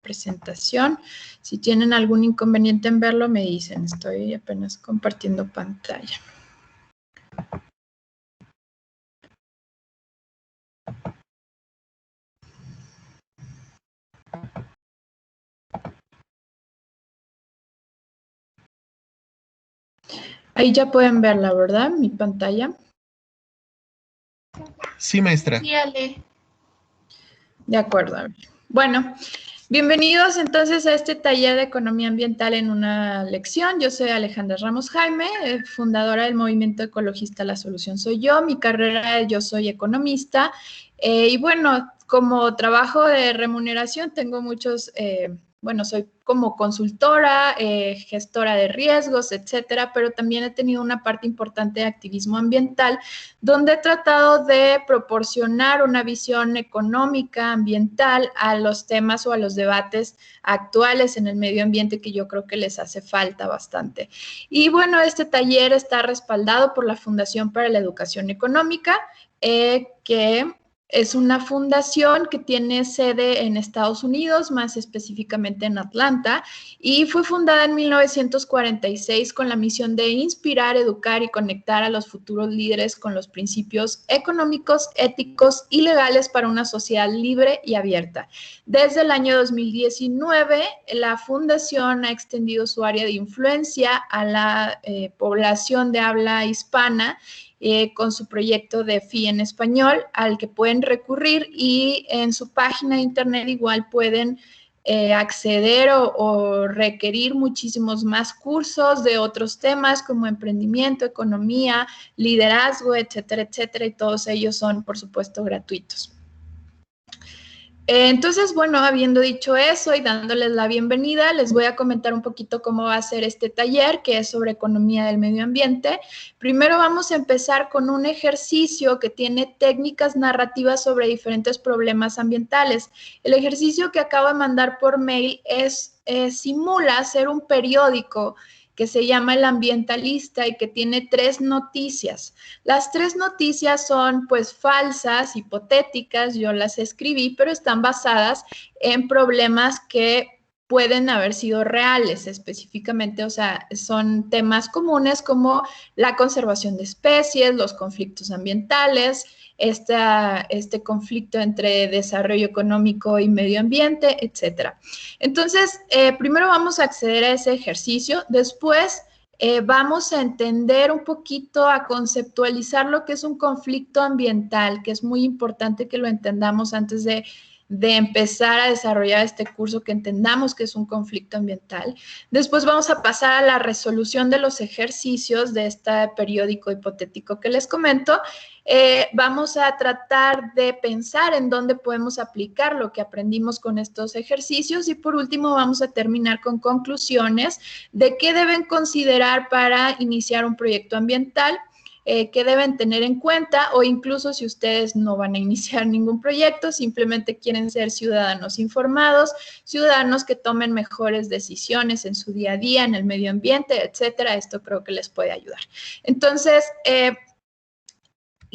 presentación. Si tienen algún inconveniente en verlo, me dicen. Estoy apenas compartiendo pantalla. Ahí ya pueden verla, ¿verdad? Mi pantalla. Sí, maestra. Sí, Ale. De acuerdo. Bueno, bienvenidos entonces a este taller de Economía Ambiental en una lección. Yo soy Alejandra Ramos Jaime, fundadora del Movimiento Ecologista La Solución Soy Yo. Mi carrera, yo soy economista. Y bueno, como trabajo de remuneración tengo muchos... bueno, soy como consultora, gestora de riesgos, etcétera, pero también he tenido una parte importante de activismo ambiental, donde he tratado de proporcionar una visión económica, ambiental, a los temas o a los debates actuales en el medio ambiente que yo creo que les hace falta bastante. Y bueno, este taller está respaldado por la Fundación para la Educación Económica, que es una fundación que tiene sede en Estados Unidos, más específicamente en Atlanta, y fue fundada en 1946 con la misión de inspirar, educar y conectar a los futuros líderes con los principios económicos, éticos y legales para una sociedad libre y abierta. Desde el año 2019, la fundación ha extendido su área de influencia a la población de habla hispana, con su proyecto de FI en español, al que pueden recurrir, y en su página de internet igual pueden acceder o requerir muchísimos más cursos de otros temas como emprendimiento, economía, liderazgo, etcétera, etcétera, y todos ellos son, por supuesto, gratuitos. Entonces, bueno, habiendo dicho eso y dándoles la bienvenida, les voy a comentar un poquito cómo va a ser este taller, que es sobre economía del medio ambiente. Primero vamos a empezar con un ejercicio que tiene técnicas narrativas sobre diferentes problemas ambientales. El ejercicio que acabo de mandar por mail simula hacer un periódico que se llama El Ambientalista y que tiene 3 noticias. Las 3 noticias son pues falsas, hipotéticas, yo las escribí, pero están basadas en problemas que pueden haber sido reales específicamente, o sea, son temas comunes como la conservación de especies, los conflictos ambientales, este conflicto entre desarrollo económico y medio ambiente, etcétera. Entonces, primero vamos a acceder a ese ejercicio, después vamos a entender un poquito, a conceptualizar lo que es un conflicto ambiental, que es muy importante que lo entendamos antes de empezar a desarrollar este curso, que entendamos que es un conflicto ambiental. Después vamos a pasar a la resolución de los ejercicios de este periódico hipotético que les comento. Vamos a tratar de pensar en dónde podemos aplicar lo que aprendimos con estos ejercicios y por último vamos a terminar con conclusiones de qué deben considerar para iniciar un proyecto ambiental, que deben tener en cuenta, o incluso si ustedes no van a iniciar ningún proyecto, simplemente quieren ser ciudadanos informados, ciudadanos que tomen mejores decisiones en su día a día, en el medio ambiente, etcétera. Esto creo que les puede ayudar. Entonces,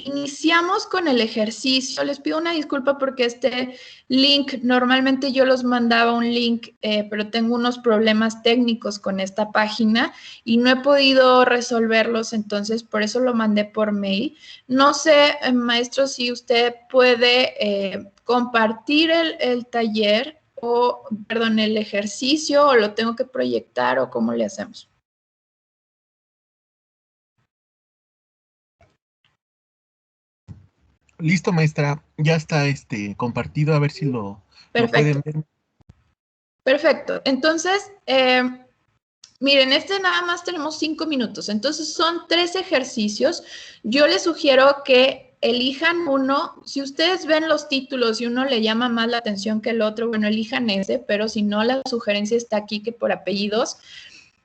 iniciamos con el ejercicio. Les pido una disculpa porque este link, normalmente yo los mandaba un link, pero tengo unos problemas técnicos con esta página y no he podido resolverlos, entonces por eso lo mandé por mail. No sé, maestro, si usted puede compartir el taller o, perdón, el ejercicio, o lo tengo que proyectar, o cómo le hacemos. Listo, maestra. Ya está compartido, a ver si lo pueden ver. Perfecto. Entonces, miren, nada más tenemos 5 minutos. Entonces, son 3 ejercicios. Yo les sugiero que elijan uno. Si ustedes ven los títulos y uno le llama más la atención que el otro, bueno, elijan ese, pero si no, la sugerencia está aquí, que por apellidos.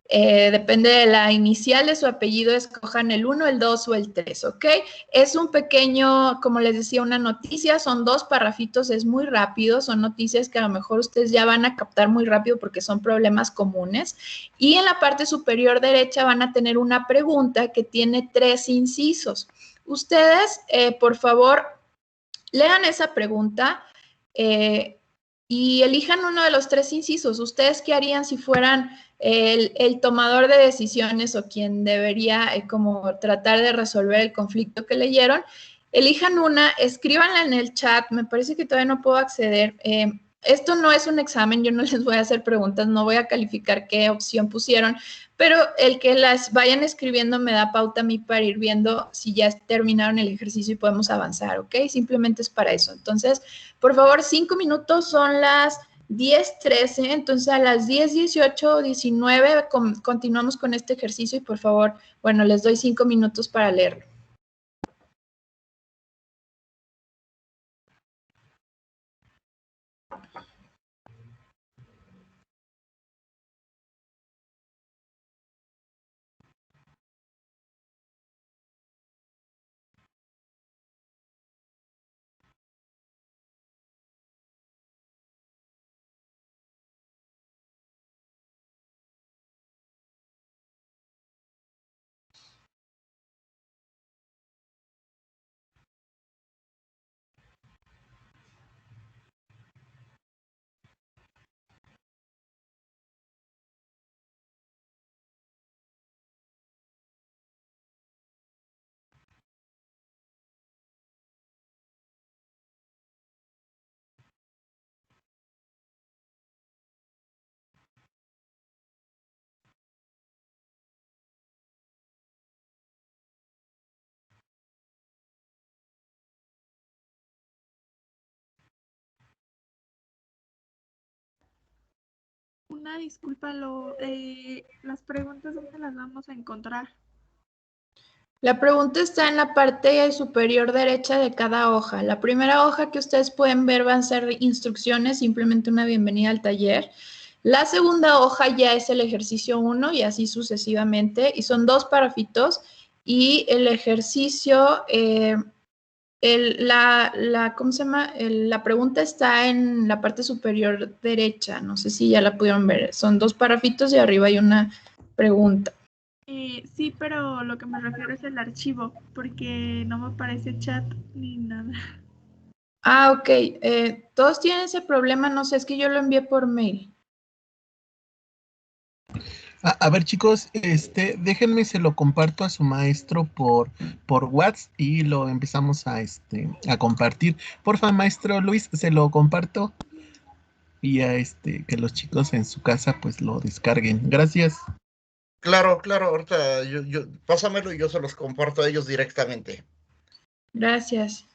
Depende de la inicial de su apellido, escojan el 1, el 2 o el 3, ¿ok? Es un pequeño, como les decía, una noticia, son 2 parrafitos, es muy rápido, son noticias que a lo mejor ustedes ya van a captar muy rápido porque son problemas comunes. Y en la parte superior derecha van a tener una pregunta que tiene 3 incisos. Ustedes, por favor, lean esa pregunta, y elijan uno de los tres incisos. ¿Ustedes qué harían si fueran el tomador de decisiones o quien debería como tratar de resolver el conflicto que leyeron? Elijan una, escríbanla en el chat. Me parece que todavía no puedo acceder. Esto no es un examen, yo no les voy a hacer preguntas, no voy a calificar qué opción pusieron, pero el que las vayan escribiendo me da pauta a mí para ir viendo si ya terminaron el ejercicio y podemos avanzar, ¿ok? Simplemente es para eso. Entonces, por favor, 5 minutos, son las 10:13, entonces a las 10:18 o 19 continuamos con este ejercicio y por favor, bueno, les doy 5 minutos para leerlo. Una disculpa, las preguntas, ¿dónde las vamos a encontrar? La pregunta está en la parte superior derecha de cada hoja. La primera hoja que ustedes pueden ver van a ser instrucciones, simplemente una bienvenida al taller. La segunda hoja ya es el ejercicio 1 y así sucesivamente, y son 2 párrafitos. Y el ejercicio, ¿cómo se llama? La pregunta está en la parte superior derecha. No sé si ya la pudieron ver. Son 2 párrafitos y arriba hay una pregunta. Sí, pero lo que me refiero es el archivo, porque no me aparece chat ni nada. Ah, ok. Todos tienen ese problema, no sé, es que yo lo envié por mail. A ver, chicos, déjenme, se lo comparto a su maestro por WhatsApp y lo empezamos a compartir. Porfa, maestro Luis, se lo comparto y que los chicos en su casa pues lo descarguen. Gracias. Claro, claro, ahorita pásamelo y yo se los comparto a ellos directamente. Gracias.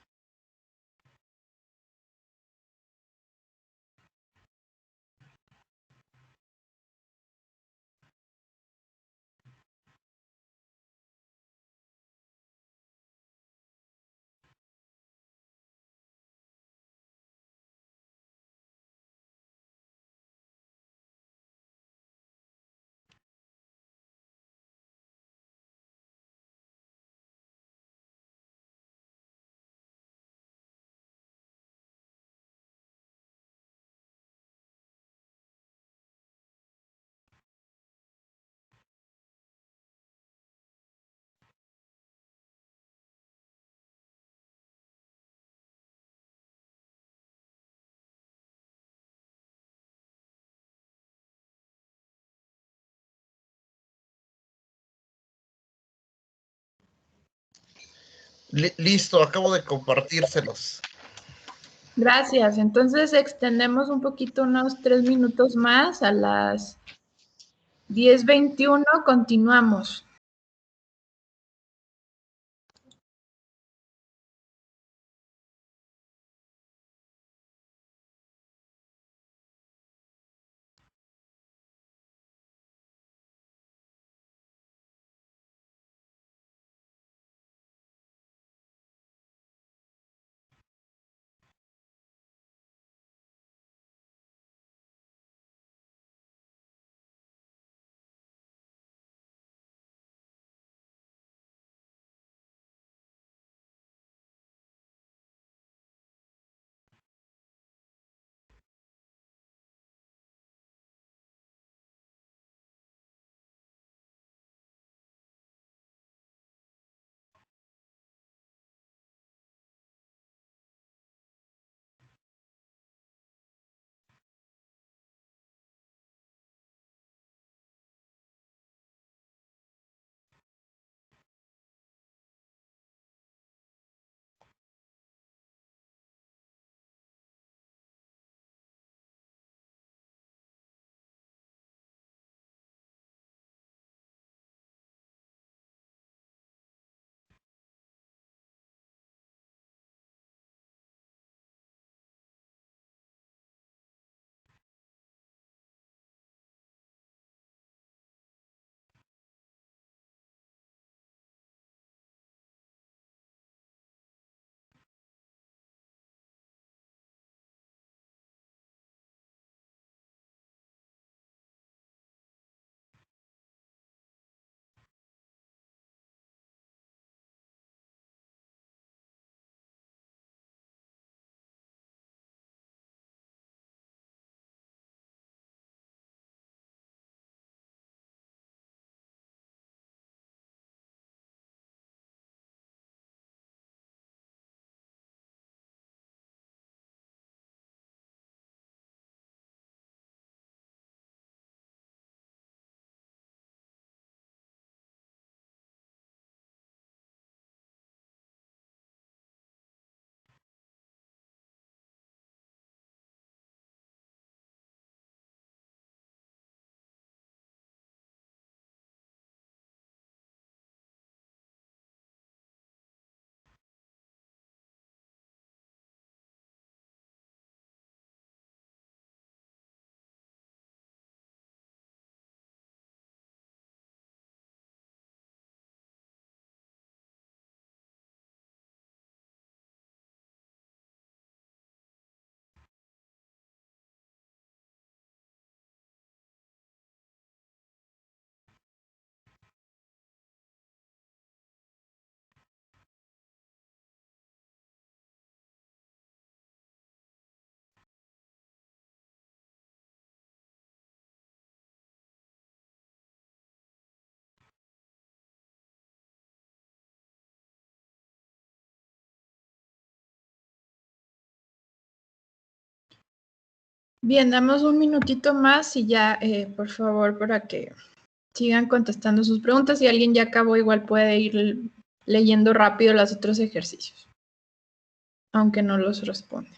Listo, acabo de compartírselos. Gracias. Entonces extendemos un poquito, unos 3 minutos más, a las 10:21 continuamos. Bien, damos un minutito más y ya, por favor, para que sigan contestando sus preguntas. Si alguien ya acabó, igual puede ir leyendo rápido los otros ejercicios, aunque no los responde.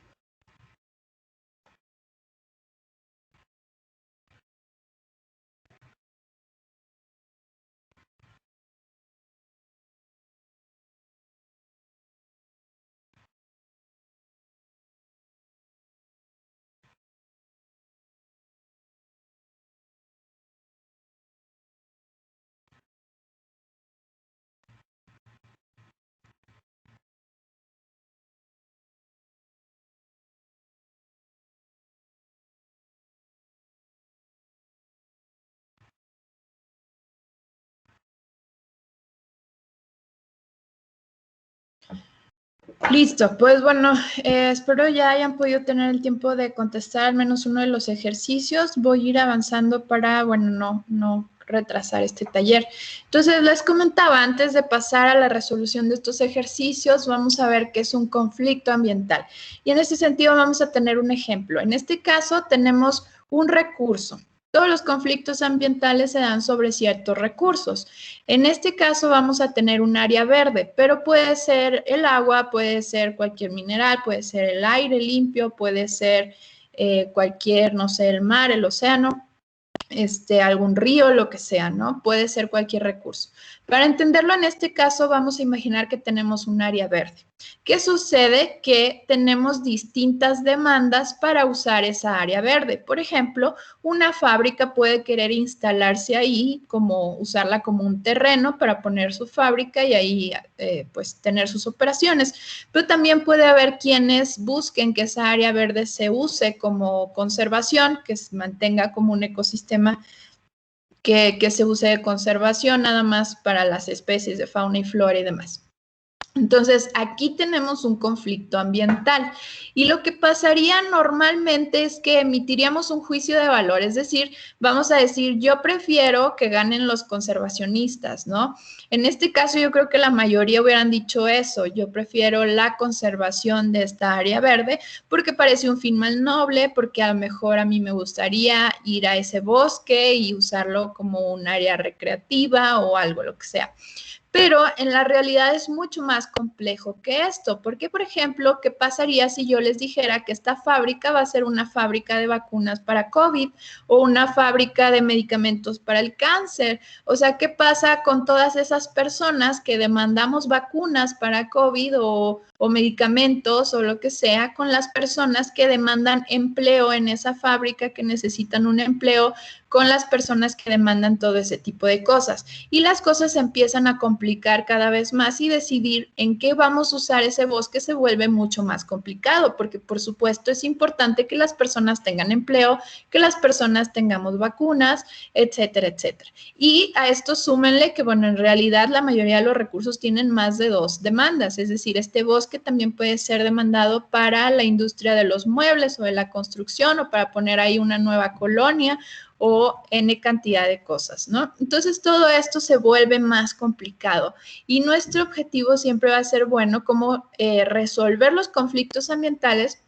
Listo, pues bueno, espero ya hayan podido tener el tiempo de contestar al menos uno de los ejercicios. Voy a ir avanzando para, bueno, no retrasar este taller. Entonces, les comentaba, antes de pasar a la resolución de estos ejercicios, vamos a ver qué es un conflicto ambiental. Y en este sentido vamos a tener un ejemplo. En este caso tenemos un recurso. Todos los conflictos ambientales se dan sobre ciertos recursos. En este caso vamos a tener un área verde, pero puede ser el agua, puede ser cualquier mineral, puede ser el aire limpio, puede ser cualquier, no sé, el mar, el océano, algún río, lo que sea, ¿no? Puede ser cualquier recurso. Para entenderlo en este caso, vamos a imaginar que tenemos un área verde. ¿Qué sucede? Que tenemos distintas demandas para usar esa área verde. Por ejemplo, una fábrica puede querer instalarse ahí, como usarla como un terreno para poner su fábrica y ahí pues tener sus operaciones. Pero también puede haber quienes busquen que esa área verde se use como conservación, que se mantenga como un ecosistema que se use de conservación nada más para las especies de fauna y flora y demás. Entonces, aquí tenemos un conflicto ambiental y lo que pasaría normalmente es que emitiríamos un juicio de valor, es decir, vamos a decir, yo prefiero que ganen los conservacionistas, ¿no? En este caso, yo creo que la mayoría hubieran dicho eso, yo prefiero la conservación de esta área verde porque parece un fin más noble, porque a lo mejor a mí me gustaría ir a ese bosque y usarlo como un área recreativa o algo, lo que sea. Pero en la realidad es mucho más complejo que esto, porque, por ejemplo, ¿qué pasaría si yo les dijera que esta fábrica va a ser una fábrica de vacunas para COVID o una fábrica de medicamentos para el cáncer? O sea, ¿qué pasa con todas esas personas que demandamos vacunas para COVID o medicamentos o lo que sea, con las personas que demandan empleo en esa fábrica, que necesitan un empleo, con las personas que demandan todo ese tipo de cosas? Y las cosas se empiezan a complicar cada vez más y decidir en qué vamos a usar ese bosque se vuelve mucho más complicado, porque por supuesto es importante que las personas tengan empleo, que las personas tengamos vacunas, etcétera, etcétera. Y a esto súmenle que, bueno, en realidad la mayoría de los recursos tienen más de 2 demandas, es decir, este bosque también puede ser demandado para la industria de los muebles o de la construcción o para poner ahí una nueva colonia o N cantidad de cosas, ¿no? Entonces, todo esto se vuelve más complicado y nuestro objetivo siempre va a ser, bueno, cómo resolver los conflictos ambientales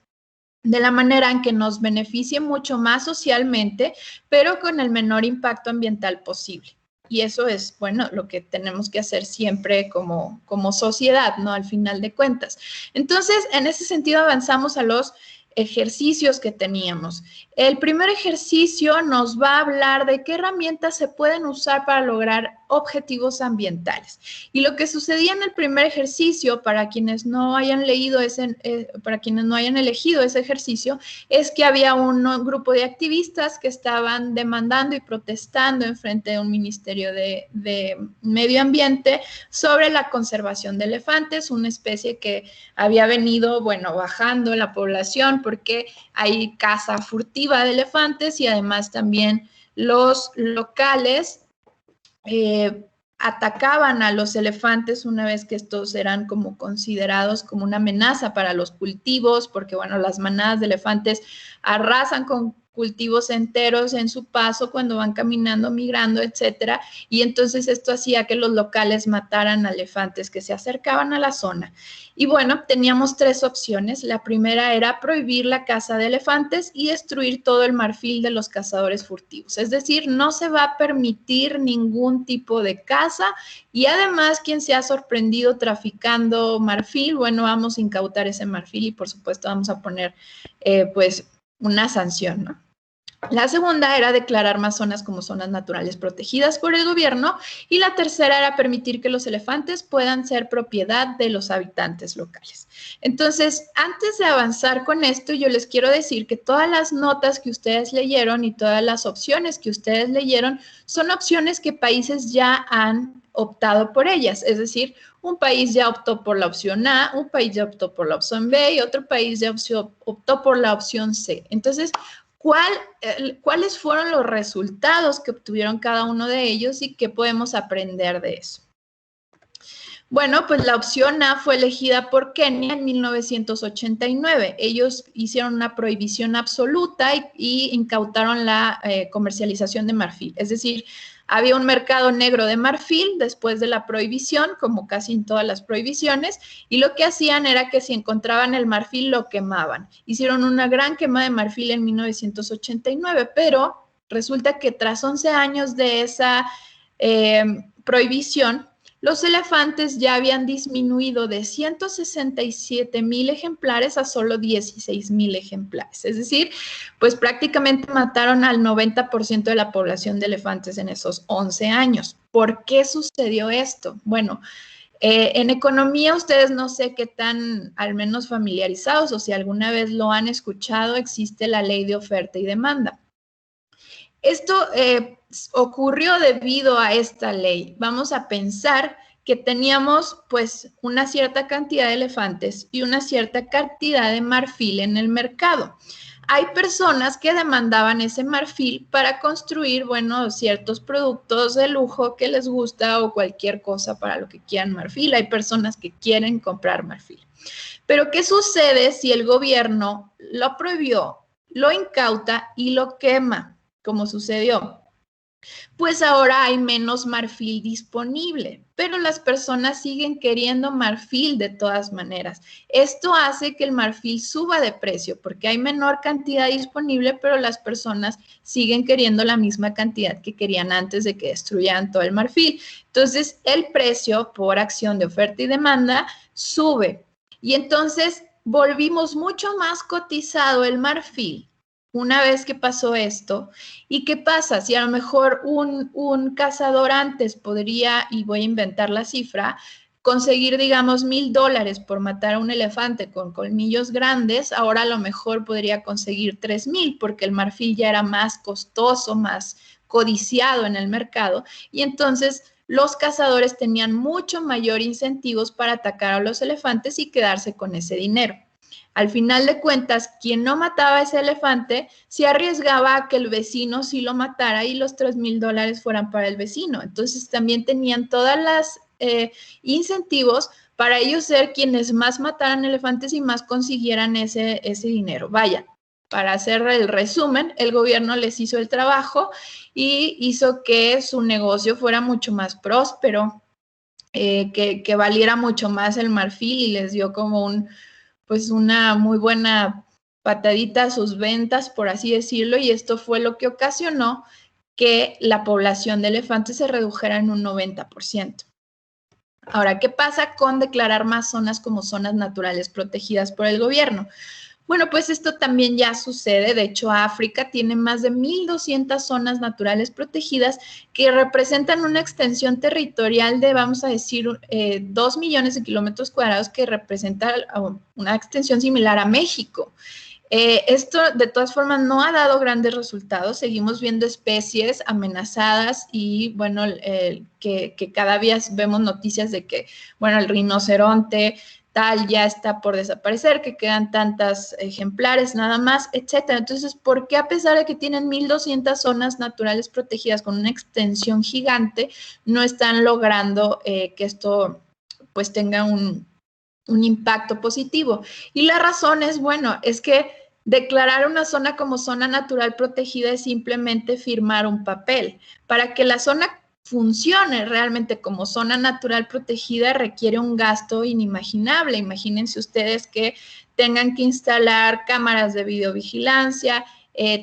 de la manera en que nos beneficie mucho más socialmente, pero con el menor impacto ambiental posible. Y eso es, bueno, lo que tenemos que hacer siempre como sociedad, ¿no? Al final de cuentas. Entonces, en ese sentido, avanzamos a los ejercicios que teníamos. El primer ejercicio nos va a hablar de qué herramientas se pueden usar para lograr objetivos ambientales. Y lo que sucedía en el primer ejercicio, para quienes no hayan leído para quienes no hayan elegido ese ejercicio, es que había un grupo de activistas que estaban demandando y protestando en frente de un ministerio de medio ambiente sobre la conservación de elefantes, una especie que había venido, bueno, bajando la población porque hay caza furtiva de elefantes y además también los locales atacaban a los elefantes una vez que estos eran como considerados como una amenaza para los cultivos, porque bueno, las manadas de elefantes arrasan con cultivos enteros en su paso cuando van caminando, migrando, etcétera, y entonces esto hacía que los locales mataran a elefantes que se acercaban a la zona. Y bueno, teníamos 3 opciones. La primera era prohibir la caza de elefantes y destruir todo el marfil de los cazadores furtivos. Es decir, no se va a permitir ningún tipo de caza y además quien se ha sorprendido traficando marfil, bueno, vamos a incautar ese marfil y por supuesto vamos a poner pues una sanción, ¿no? La segunda era declarar más zonas como zonas naturales protegidas por el gobierno y la tercera era permitir que los elefantes puedan ser propiedad de los habitantes locales. Entonces, antes de avanzar con esto, yo les quiero decir que todas las notas que ustedes leyeron y todas las opciones que ustedes leyeron son opciones que países ya han optado por ellas, es decir, un país ya optó por la opción A, un país ya optó por la opción B y otro país ya optó por la opción C. Entonces, ¿cuáles fueron los resultados que obtuvieron cada uno de ellos y qué podemos aprender de eso? Bueno, pues la opción A fue elegida por Kenia en 1989. Ellos hicieron una prohibición absoluta y incautaron la comercialización de marfil. Es decir, había un mercado negro de marfil después de la prohibición, como casi en todas las prohibiciones, y lo que hacían era que si encontraban el marfil lo quemaban. Hicieron una gran quema de marfil en 1989, pero resulta que tras 11 años de esa prohibición, los elefantes ya habían disminuido de 167,000 ejemplares a solo 16,000 ejemplares. Es decir, pues prácticamente mataron al 90% de la población de elefantes en esos 11 años. ¿Por qué sucedió esto? Bueno, en economía ustedes no sé qué tan al menos familiarizados o si alguna vez lo han escuchado, existe la ley de oferta y demanda. Esto ocurrió debido a esta ley. Vamos a pensar que teníamos pues una cierta cantidad de elefantes y una cierta cantidad de marfil en el mercado. Hay personas que demandaban ese marfil para construir, bueno, ciertos productos de lujo que les gusta o cualquier cosa para lo que quieran marfil. Hay personas que quieren comprar marfil. Pero ¿qué sucede si el gobierno lo prohibió, lo incauta y lo quema? Como sucedió, pues ahora hay menos marfil disponible, pero las personas siguen queriendo marfil de todas maneras. Esto hace que el marfil suba de precio porque hay menor cantidad disponible, pero las personas siguen queriendo la misma cantidad que querían antes de que destruyeran todo el marfil. Entonces, el precio por acción de oferta y demanda sube y entonces volvimos mucho más cotizado el marfil. Una vez que pasó esto, ¿y qué pasa? Si a lo mejor un cazador antes podría, y voy a inventar la cifra, conseguir, digamos, $1,000 por matar a un elefante con colmillos grandes, ahora a lo mejor podría conseguir 3,000 porque el marfil ya era más costoso, más codiciado en el mercado, y entonces los cazadores tenían mucho mayor incentivos para atacar a los elefantes y quedarse con ese dinero. Al final de cuentas, quien no mataba a ese elefante se arriesgaba a que el vecino sí lo matara y los $3,000 fueran para el vecino. Entonces también tenían todas las incentivos para ellos ser quienes más mataran elefantes y más consiguieran ese dinero. Vaya, para hacer el resumen, el gobierno les hizo el trabajo y hizo que su negocio fuera mucho más próspero, que valiera mucho más el marfil y les dio como pues una muy buena patadita a sus ventas, por así decirlo, y esto fue lo que ocasionó que la población de elefantes se redujera en un 90%. Ahora, ¿qué pasa con declarar más zonas como zonas naturales protegidas por el gobierno? Bueno, pues esto también ya sucede. De hecho, África tiene más de 1,200 zonas naturales protegidas que representan una extensión territorial de, vamos a decir, 2 millones de kilómetros cuadrados, que representa una extensión similar a México. Esto, de todas formas, no ha dado grandes resultados. Seguimos viendo especies amenazadas y, bueno, que cada día vemos noticias de que, bueno, el rinoceronte tal ya está por desaparecer, que quedan tantos ejemplares nada más, etcétera. Entonces, ¿por qué a pesar de que tienen 1,200 zonas naturales protegidas con una extensión gigante, no están logrando que esto pues tenga un impacto positivo? Y la razón es, bueno, es que Declarar una zona como zona natural protegida es simplemente firmar un papel. Para que la zona funcione realmente como zona natural protegida requiere un gasto inimaginable. Imagínense ustedes que tengan que instalar cámaras de videovigilancia,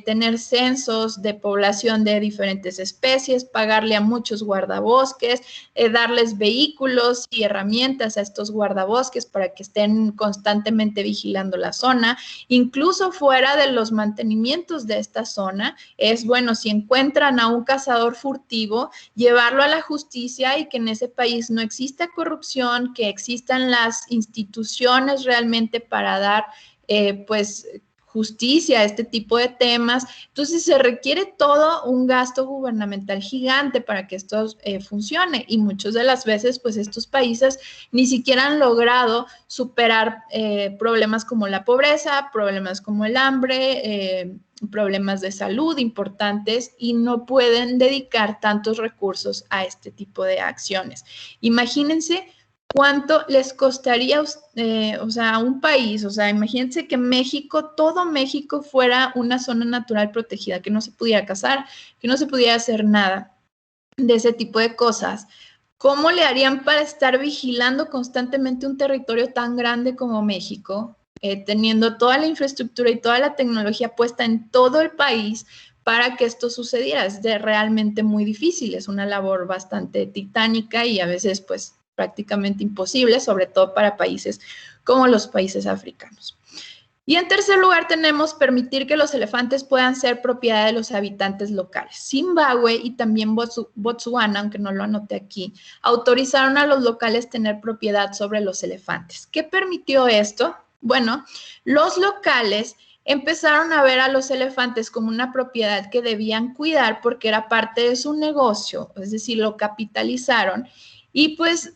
tener censos de población de diferentes especies, pagarle a muchos guardabosques, darles vehículos y herramientas a estos guardabosques para que estén constantemente vigilando la zona, incluso fuera de los mantenimientos de esta zona. Es bueno, si encuentran a un cazador furtivo, llevarlo a la justicia y que en ese país no exista corrupción, que existan las instituciones realmente para dar, pues, justicia a este tipo de temas. Entonces se requiere todo un gasto gubernamental gigante para que esto funcione, y muchas de las veces pues estos países ni siquiera han logrado superar problemas como la pobreza, problemas como el hambre, problemas de salud importantes, y no pueden dedicar tantos recursos a este tipo de acciones. Imagínense ¿cuánto les costaría, o sea, a un país? O sea, imagínense que México, todo México fuera una zona natural protegida, que no se pudiera cazar, que no se pudiera hacer nada de ese tipo de cosas. ¿Cómo le harían para estar vigilando constantemente un territorio tan grande como México, teniendo toda la infraestructura y toda la tecnología puesta en todo el país para que esto sucediera? Es realmente muy difícil, es una labor bastante titánica y a veces pues prácticamente imposible, sobre todo para países como los países africanos. Y en tercer lugar tenemos permitir que los elefantes puedan ser propiedad de los habitantes locales. Zimbabue y también Botsuana, aunque no lo anoté aquí, autorizaron a los locales tener propiedad sobre los elefantes. ¿Qué permitió esto? Bueno, los locales empezaron a ver a los elefantes como una propiedad que debían cuidar porque era parte de su negocio, es decir, lo capitalizaron y pues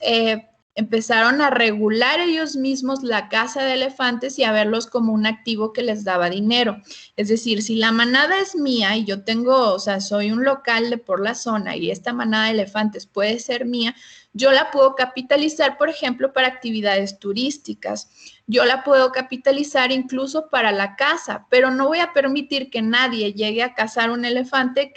empezaron a regular ellos mismos la caza de elefantes y a verlos como un activo que les daba dinero. Es decir, si la manada es mía y yo tengo, o sea, soy un local de por la zona y esta manada de elefantes puede ser mía, yo la puedo capitalizar, por ejemplo, para actividades turísticas. Yo la puedo capitalizar incluso para la caza, pero no voy a permitir que nadie llegue a cazar un elefante,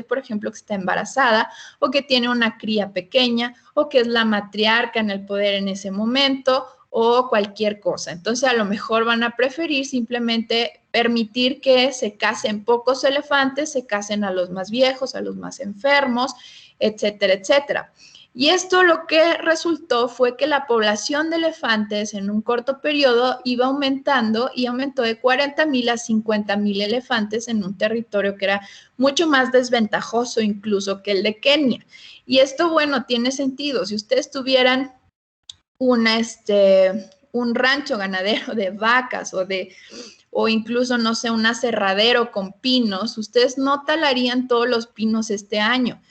por ejemplo, que está embarazada o que tiene una cría pequeña o que es la matriarca en el poder en ese momento o cualquier cosa. Entonces, a lo mejor van a preferir simplemente permitir que se casen pocos elefantes, se casen a los más viejos, a los más enfermos, etcétera, etcétera. Y esto lo que resultó fue que la población de elefantes en un corto periodo iba aumentando y aumentó de 40,000 a 50,000 elefantes en un territorio que era mucho más desventajoso incluso que el de Kenia. Y esto, bueno, tiene sentido. Si ustedes tuvieran un rancho ganadero de vacas o incluso, no sé, un aserradero con pinos, ustedes no talarían todos los pinos este año.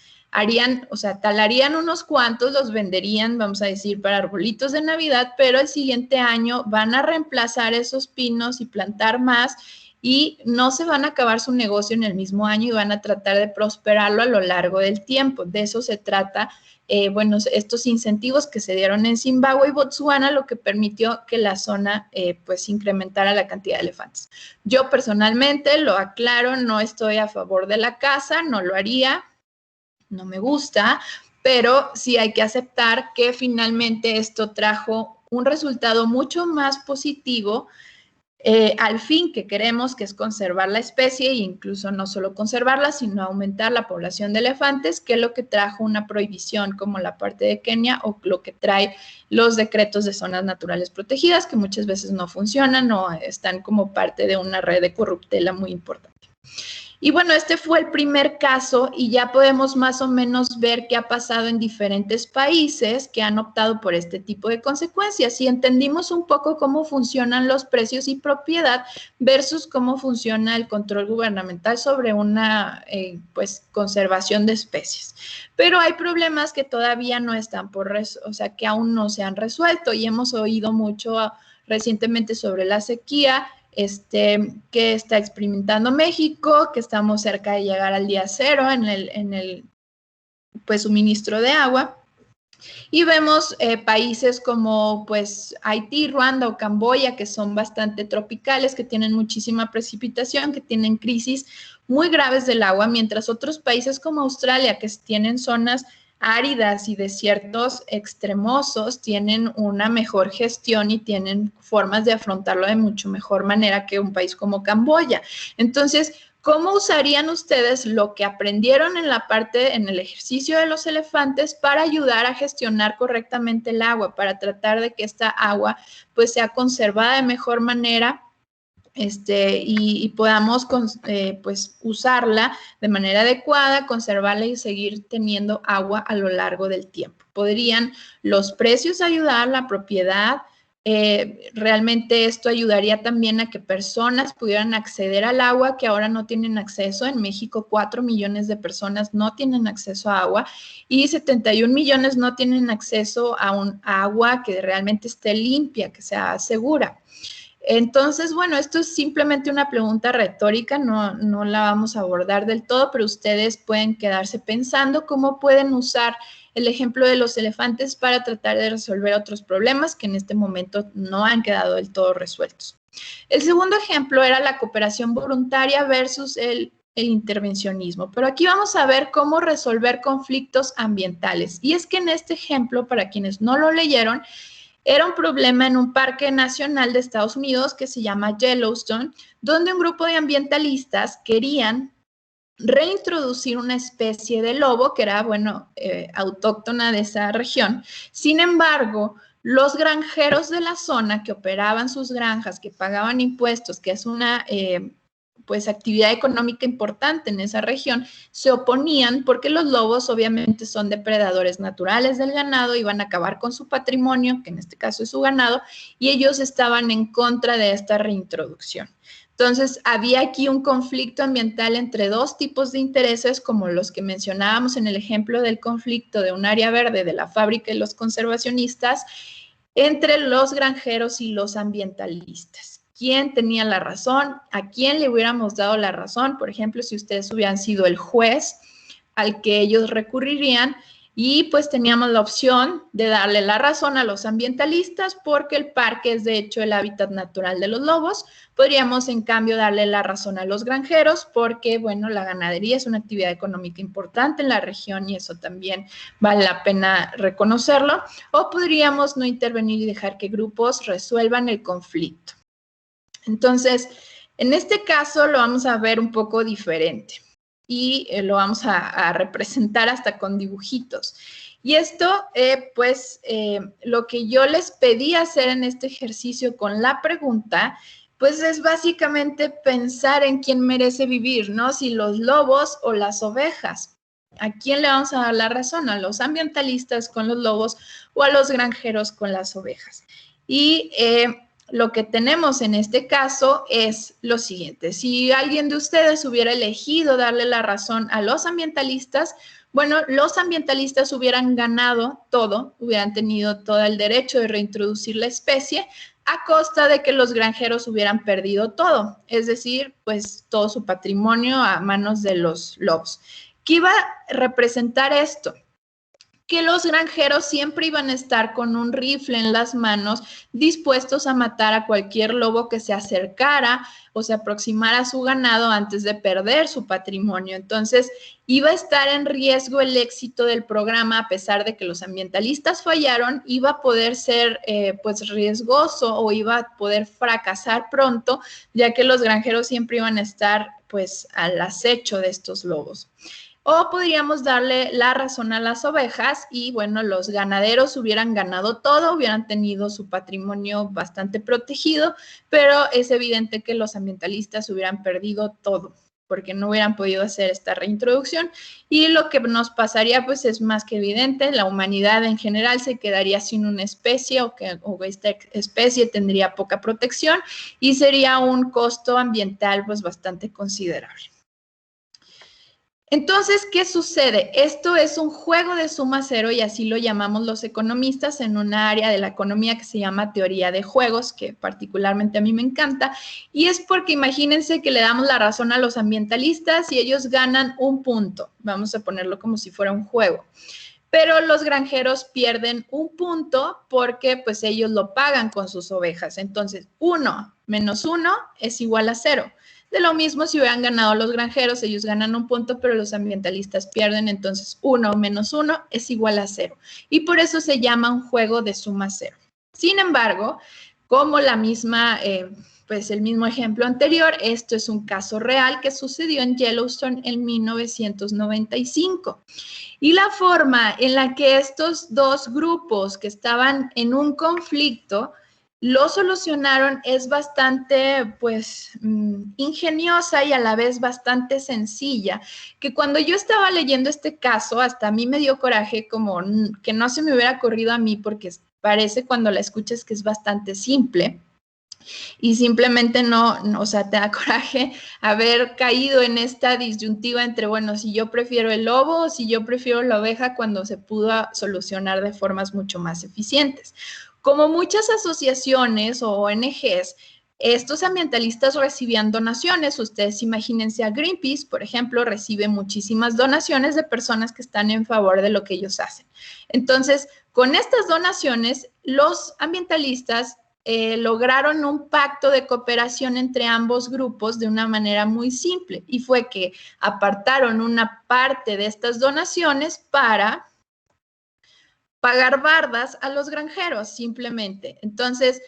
Talarían unos cuantos, los venderían, vamos a decir, para arbolitos de Navidad, pero el siguiente año van a reemplazar esos pinos y plantar más y no se van a acabar su negocio en el mismo año y van a tratar de prosperarlo a lo largo del tiempo. De eso se trata, estos incentivos que se dieron en Zimbabue y Botsuana, lo que permitió que la zona pues incrementara la cantidad de elefantes. Yo personalmente, lo aclaro, no estoy a favor de la caza, no lo haría. No me gusta, pero sí hay que aceptar que finalmente esto trajo un resultado mucho más positivo al fin que queremos, que es conservar la especie e incluso no solo conservarla, sino aumentar la población de elefantes, que es lo que trajo una prohibición como la parte de Kenia o lo que trae los decretos de zonas naturales protegidas, que muchas veces no funcionan o están como parte de una red de corruptela muy importante. Y bueno, este fue el primer caso y ya podemos más o menos ver qué ha pasado en diferentes países que han optado por este tipo de consecuencias y entendimos un poco cómo funcionan los precios y propiedad versus cómo funciona el control gubernamental sobre una conservación de especies. Pero hay problemas que todavía no están que aún no se han resuelto y hemos oído mucho recientemente sobre la sequía, que está experimentando México, que estamos cerca de llegar al día cero en el suministro de agua. Y vemos países como pues Haití, Ruanda o Camboya, que son bastante tropicales, que tienen muchísima precipitación, que tienen crisis muy graves del agua, mientras otros países como Australia, que tienen zonas áridas y desiertos extremosos, tienen una mejor gestión y tienen formas de afrontarlo de mucho mejor manera que un país como Camboya. Entonces, ¿cómo usarían ustedes lo que aprendieron en el ejercicio de los elefantes para ayudar a gestionar correctamente el agua, para tratar de que esta agua pues sea conservada de mejor manera y podamos pues usarla de manera adecuada, conservarla y seguir teniendo agua a lo largo del tiempo? ¿Podrían los precios ayudar, la propiedad? Realmente esto ayudaría también a que personas pudieran acceder al agua que ahora no tienen acceso. En México 4 millones de personas no tienen acceso a agua y 71 millones no tienen acceso a un agua que realmente esté limpia, que sea segura. Entonces, bueno, esto es simplemente una pregunta retórica, no la vamos a abordar del todo, pero ustedes pueden quedarse pensando cómo pueden usar el ejemplo de los elefantes para tratar de resolver otros problemas que en este momento no han quedado del todo resueltos. El segundo ejemplo era la cooperación voluntaria versus el intervencionismo, pero aquí vamos a ver cómo resolver conflictos ambientales. Y es que en este ejemplo, para quienes no lo leyeron, era un problema en un parque nacional de Estados Unidos que se llama Yellowstone, donde un grupo de ambientalistas querían reintroducir una especie de lobo que era, bueno, autóctona de esa región. Sin embargo, los granjeros de la zona que operaban sus granjas, que pagaban impuestos, que es una pues actividad económica importante en esa región, se oponían porque los lobos obviamente son depredadores naturales del ganado, iban a acabar con su patrimonio, que en este caso es su ganado, y ellos estaban en contra de esta reintroducción. Entonces, había aquí un conflicto ambiental entre dos tipos de intereses, como los que mencionábamos en el ejemplo del conflicto de un área verde de la fábrica y los conservacionistas, entre los granjeros y los ambientalistas. ¿Quién tenía la razón? ¿A quién le hubiéramos dado la razón? Por ejemplo, si ustedes hubieran sido el juez al que ellos recurrirían, y pues teníamos la opción de darle la razón a los ambientalistas porque el parque es de hecho el hábitat natural de los lobos. Podríamos en cambio darle la razón a los granjeros porque, bueno, la ganadería es una actividad económica importante en la región y eso también vale la pena reconocerlo. O podríamos no intervenir y dejar que grupos resuelvan el conflicto. Entonces, en este caso lo vamos a ver un poco diferente y lo vamos a representar hasta con dibujitos. Y esto, lo que yo les pedí hacer en este ejercicio con la pregunta, pues es básicamente pensar en quién merece vivir, ¿no? Si los lobos o las ovejas. ¿A quién le vamos a dar la razón? ¿A los ambientalistas con los lobos o a los granjeros con las ovejas? Y lo que tenemos en este caso es lo siguiente. Si alguien de ustedes hubiera elegido darle la razón a los ambientalistas, bueno, los ambientalistas hubieran ganado todo, hubieran tenido todo el derecho de reintroducir la especie a costa de que los granjeros hubieran perdido todo, es decir, pues todo su patrimonio a manos de los lobos. ¿Qué iba a representar esto? Que los granjeros siempre iban a estar con un rifle en las manos, dispuestos a matar a cualquier lobo que se acercara o se aproximara a su ganado antes de perder su patrimonio. Entonces, iba a estar en riesgo el éxito del programa, a pesar de que los ambientalistas fallaron, iba a poder ser pues riesgoso o iba a poder fracasar pronto, ya que los granjeros siempre iban a estar pues al acecho de estos lobos. O podríamos darle la razón a las ovejas y, bueno, los ganaderos hubieran ganado todo, hubieran tenido su patrimonio bastante protegido, pero es evidente que los ambientalistas hubieran perdido todo porque no hubieran podido hacer esta reintroducción. Y lo que nos pasaría, pues, es más que evidente, la humanidad en general se quedaría sin una especie o esta especie tendría poca protección y sería un costo ambiental, pues, bastante considerable. Entonces, ¿qué sucede? Esto es un juego de suma cero y así lo llamamos los economistas en una área de la economía que se llama teoría de juegos, que particularmente a mí me encanta, y es porque imagínense que le damos la razón a los ambientalistas y ellos ganan un punto, vamos a ponerlo como si fuera un juego. pero los granjeros pierden un punto porque pues ellos lo pagan con sus ovejas. Entonces, 1 menos 1 es igual a 0. De lo mismo, si hubieran ganado los granjeros, ellos ganan un punto, pero los ambientalistas pierden, entonces 1 menos 1 es igual a 0. Y por eso se llama un juego de suma cero. Sin embargo, como la misma, pues el mismo ejemplo anterior, esto es un caso real que sucedió en Yellowstone en 1995. Y la forma en la que estos dos grupos que estaban en un conflicto lo solucionaron es bastante, pues, ingeniosa y a la vez bastante sencilla, que cuando yo estaba leyendo este caso, hasta a mí me dio coraje como que no se me hubiera ocurrido a mí, porque parece cuando la escuchas que es bastante simple. Y simplemente no, o sea, te da coraje haber caído en esta disyuntiva entre, bueno, si yo prefiero el lobo o si yo prefiero la oveja, cuando se pudo solucionar de formas mucho más eficientes. Como muchas asociaciones o ONGs, estos ambientalistas recibían donaciones. Ustedes imagínense a Greenpeace, por ejemplo, recibe muchísimas donaciones de personas que están en favor de lo que ellos hacen. Entonces, con estas donaciones, los ambientalistas lograron un pacto de cooperación entre ambos grupos de una manera muy simple, y fue que apartaron una parte de estas donaciones para pagar bardas a los granjeros, simplemente. Entonces,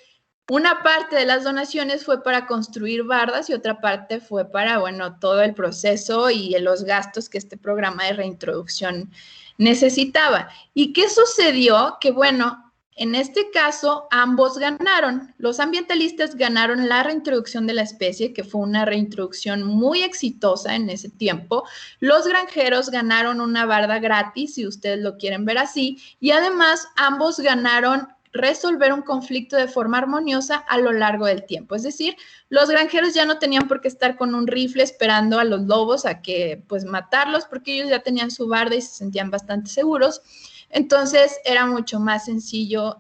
una parte de las donaciones fue para construir bardas y otra parte fue para, bueno, todo el proceso y los gastos que este programa de reintroducción necesitaba. ¿Y qué sucedió? Que, bueno, en este caso, ambos ganaron. Los ambientalistas ganaron la reintroducción de la especie, que fue una reintroducción muy exitosa en ese tiempo. Los granjeros ganaron una barda gratis, si ustedes lo quieren ver así, y además ambos ganaron resolver un conflicto de forma armoniosa a lo largo del tiempo. Es decir, los granjeros ya no tenían por qué estar con un rifle esperando a los lobos a que, pues, matarlos, porque ellos ya tenían su barda y se sentían bastante seguros. Entonces, era mucho más sencillo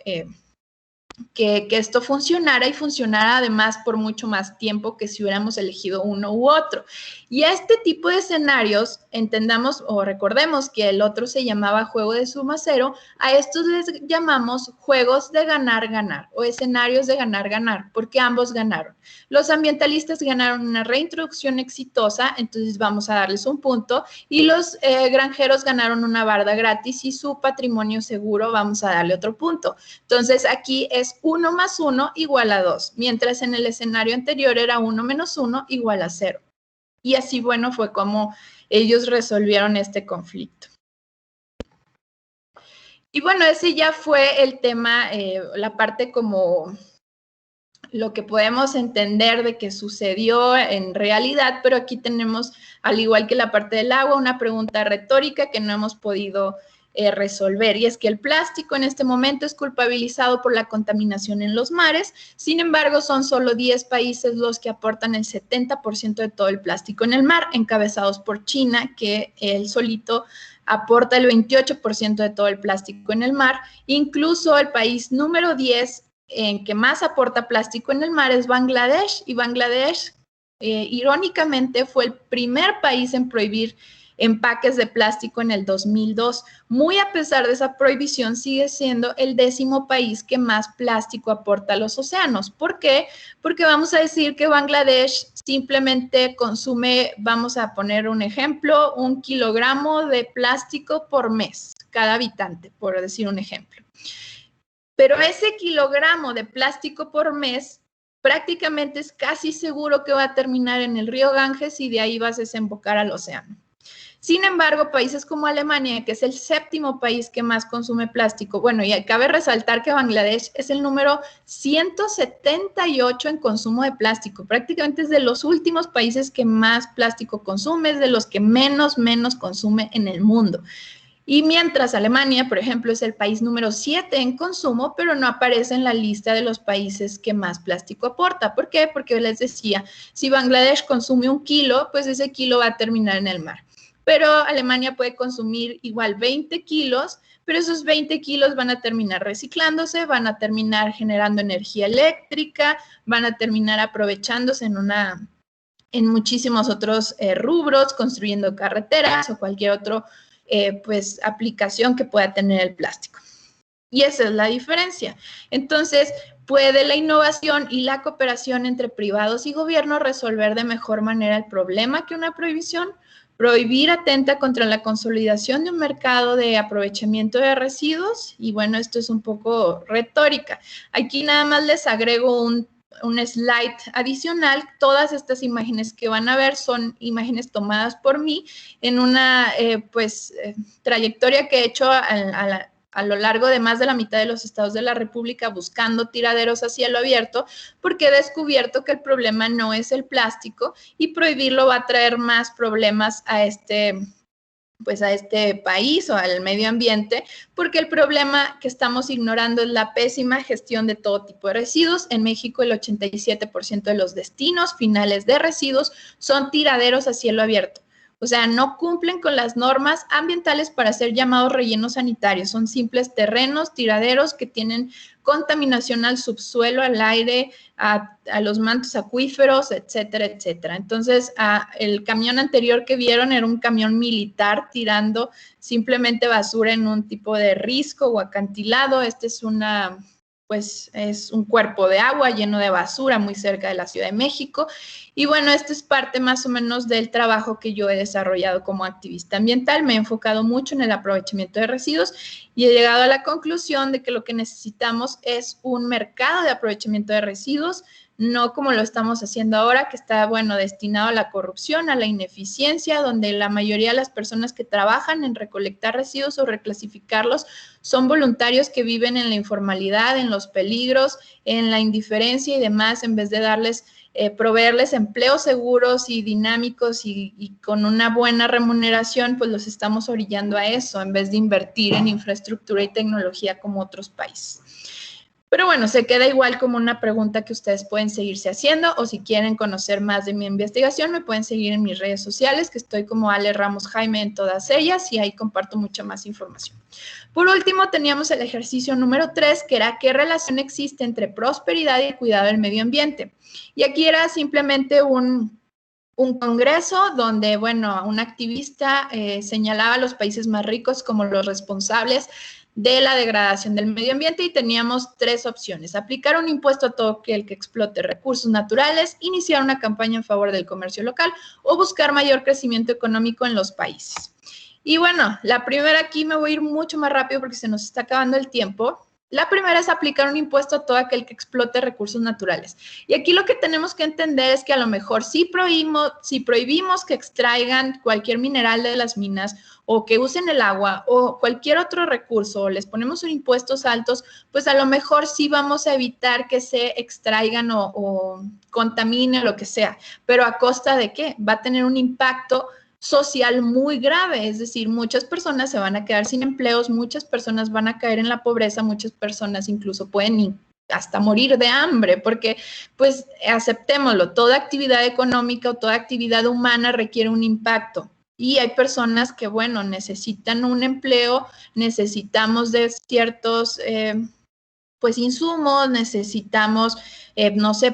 que esto funcionara, y funcionara además por mucho más tiempo que si hubiéramos elegido uno u otro. Y a este tipo de escenarios, entendamos o recordemos que el otro se llamaba juego de suma cero, a estos les llamamos juegos de ganar-ganar o escenarios de ganar-ganar, porque ambos ganaron. Los ambientalistas ganaron una reintroducción exitosa, entonces vamos a darles un punto, y los granjeros ganaron una barda gratis y su patrimonio seguro, vamos a darle otro punto. Entonces aquí es 1 más 1 igual a 2, mientras en el escenario anterior era 1 menos 1 igual a 0. Y así, bueno, fue como ellos resolvieron este conflicto. Y bueno, ese ya fue el tema, la parte como lo que podemos entender de que sucedió en realidad, pero aquí tenemos, al igual que la parte del agua, una pregunta retórica que no hemos podido resolver, y es que el plástico en este momento es culpabilizado por la contaminación en los mares. Sin embargo, son solo 10 países los que aportan el 70% de todo el plástico en el mar, encabezados por China, que él solito aporta el 28% de todo el plástico en el mar. Incluso el país número 10 en que más aporta plástico en el mar es Bangladesh, y Bangladesh, irónicamente, fue el primer país en prohibir empaques de plástico en el 2002. Muy a pesar de esa prohibición, sigue siendo el 10º país que más plástico aporta a los océanos. ¿Por qué? Porque vamos a decir que Bangladesh simplemente consume, vamos a poner un ejemplo, 1 kilogramo de plástico por mes, cada habitante, por decir un ejemplo. Pero ese kilogramo de plástico por mes prácticamente es casi seguro que va a terminar en el río Ganges y de ahí vas a desembocar al océano. Sin embargo, países como Alemania, que es el 7º país que más consume plástico, bueno, y cabe resaltar que Bangladesh es el número 178 en consumo de plástico, prácticamente es de los últimos países que más plástico consume, es de los que menos consume en el mundo. Y mientras Alemania, por ejemplo, es el país número 7 en consumo, pero no aparece en la lista de los países que más plástico aporta. ¿Por qué? Porque les decía, si Bangladesh consume 1 kilo, pues ese kilo va a terminar en el mar. Pero Alemania puede consumir igual 20 kilos, pero esos 20 kilos van a terminar reciclándose, van a terminar generando energía eléctrica, van a terminar aprovechándose en muchísimos otros rubros, construyendo carreteras o cualquier otro pues aplicación que pueda tener el plástico. Y esa es la diferencia. Entonces, ¿puede la innovación y la cooperación entre privados y gobiernos resolver de mejor manera el problema que una prohibición? Prohibir atenta contra la consolidación de un mercado de aprovechamiento de residuos. Y bueno, esto es un poco retórica. Aquí nada más les agrego un slide adicional. Todas estas imágenes que van a ver son imágenes tomadas por mí en una trayectoria que he hecho a lo largo de más de la mitad de los estados de la República buscando tiraderos a cielo abierto, porque he descubierto que el problema no es el plástico y prohibirlo va a traer más problemas a este país o al medio ambiente, porque el problema que estamos ignorando es la pésima gestión de todo tipo de residuos. En México, el 87% de los destinos finales de residuos son tiraderos a cielo abierto. O sea, no cumplen con las normas ambientales para ser llamados rellenos sanitarios. Son simples terrenos, tiraderos que tienen contaminación al subsuelo, al aire, a los mantos acuíferos, etcétera, etcétera. Entonces, el camión anterior que vieron era un camión militar tirando simplemente basura en un tipo de risco o acantilado. Este es es un cuerpo de agua lleno de basura muy cerca de la Ciudad de México. Y bueno, esto es parte más o menos del trabajo que yo he desarrollado como activista ambiental. Me he enfocado mucho en el aprovechamiento de residuos y he llegado a la conclusión de que lo que necesitamos es un mercado de aprovechamiento de residuos, no como lo estamos haciendo ahora, que está, destinado a la corrupción, a la ineficiencia, donde la mayoría de las personas que trabajan en recolectar residuos o reclasificarlos son voluntarios que viven en la informalidad, en los peligros, en la indiferencia y demás, en vez de proveerles empleos seguros y dinámicos y con una buena remuneración, pues los estamos orillando a eso, en vez de invertir en infraestructura y tecnología como otros países. Pero bueno, se queda igual como una pregunta que ustedes pueden seguirse haciendo, o si quieren conocer más de mi investigación, me pueden seguir en mis redes sociales, que estoy como Ale Ramos Jaime en todas ellas, y ahí comparto mucha más información. Por último, teníamos el ejercicio número 3, que era ¿qué relación existe entre prosperidad y el cuidado del medio ambiente? Y aquí era simplemente un congreso donde, un activista señalaba a los países más ricos como los responsables de la degradación del medio ambiente y teníamos 3 opciones: aplicar un impuesto a todo aquel que explote recursos naturales, iniciar una campaña en favor del comercio local o buscar mayor crecimiento económico en los países. Y bueno, la primera, aquí me voy a ir mucho más rápido porque se nos está acabando el tiempo. La primera es aplicar un impuesto a todo aquel que explote recursos naturales. Y aquí lo que tenemos que entender es que a lo mejor si prohibimos que extraigan cualquier mineral de las minas o que usen el agua o cualquier otro recurso, o les ponemos impuestos altos, pues a lo mejor sí vamos a evitar que se extraigan o contamine o lo que sea. Pero ¿a costa de qué? Va a tener un impacto social muy grave, es decir, muchas personas se van a quedar sin empleos, muchas personas van a caer en la pobreza, muchas personas incluso pueden hasta morir de hambre, porque pues aceptémoslo, toda actividad económica o toda actividad humana requiere un impacto. Y hay personas que, necesitan un empleo, necesitamos de ciertos insumos, necesitamos,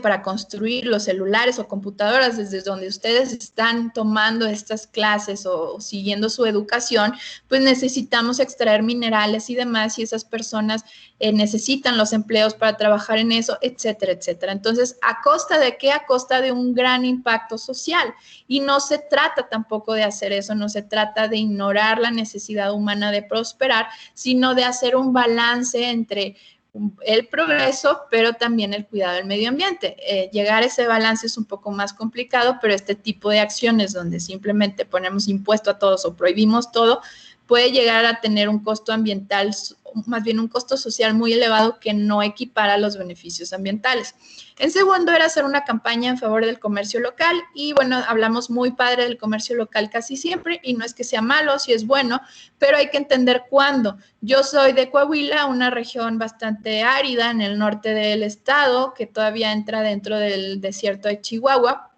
para construir los celulares o computadoras desde donde ustedes están tomando estas clases o siguiendo su educación, pues necesitamos extraer minerales y demás, y esas personas necesitan los empleos para trabajar en eso, etcétera, etcétera. Entonces, ¿a costa de qué? A costa de un gran impacto social. Y no se trata tampoco de hacer eso, no se trata de ignorar la necesidad humana de prosperar, sino de hacer un balance entre el progreso, pero también el cuidado del medio ambiente. Llegar a ese balance es un poco más complicado, pero este tipo de acciones donde simplemente ponemos impuesto a todos o prohibimos todo, puede llegar a tener un costo ambiental, más bien un costo social muy elevado que no equipara los beneficios ambientales. En segundo, era hacer una campaña en favor del comercio local y hablamos muy padre del comercio local casi siempre y no es que sea malo, sí es bueno, pero hay que entender cuándo. Yo soy de Coahuila, una región bastante árida en el norte del estado que todavía entra dentro del desierto de Chihuahua,